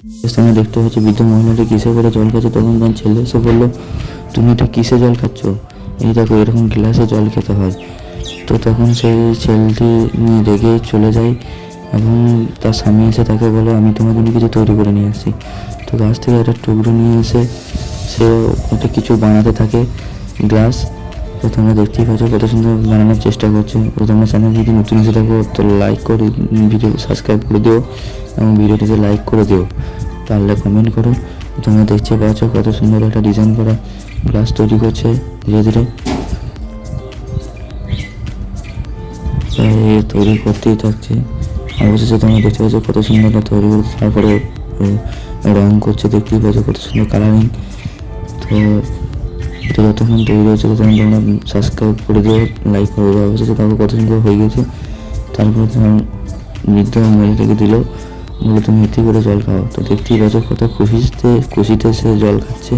তোমরা দেখতে পাচ্ছ বৃদ্ধ মহিলাটি কিসে করে জল খাচ্ছে। তখন তার ছেলে এসে বললো, তুমি এটা কিসে জল খাচ্ছ? এই দেখো, এরকম গ্লাসে জল খেতে হয়। তো তখন সেই ছেলেটি রেগে চলে যায় এবং তার স্বামী এসে তাকে বলে, আমি তোমার জন্য কিছু তৈরি করে নিয়ে আসছি। তো গাছ থেকে একটা টুকরো নিয়ে এসে সে ওটা কিছু বানাতে থাকে, গ্লাস। তো তোমরা দেখতেই পাচ্ছ কত সুন্দর বানানোর চেষ্টা করছে। তো তোমরা চ্যানেল যদি নতুন এসে থাকো তো লাইক করে ভিডিও সাবস্ক্রাইব করে দিও এবং ভিডিওটিতে লাইক করে দিও, পারলে কমেন্ট করো। তোমরা দেখতে পাচ্ছ কত সুন্দর একটা ডিজাইন করা গ্লাস তৈরি করছে ধীরে ধীরে। তৈরি করতেই থাকছে। অবশেষে তোমরা দেখতে পাচ্ছ কত সুন্দর তৈরি করছে, তারপরে রং করছে। দেখতেই পাচ্ছ কত সুন্দর কালারিং। তো এটা যতক্ষণ তৈরি হচ্ছে ততক্ষণ তোমরা সাবস্ক্রাইব করে দিও, লাইক করে দেওয়া অবশেষে তারপর কত সুন্দর হয়ে গেছে। তারপরে তোমার বৃদ্ধ মেয়েটাকে দিল, বলে তুমি এতে করে জল খাও। তো দেখতেই পাচ্ছ কত খুশিতে সে জল খাচ্ছে।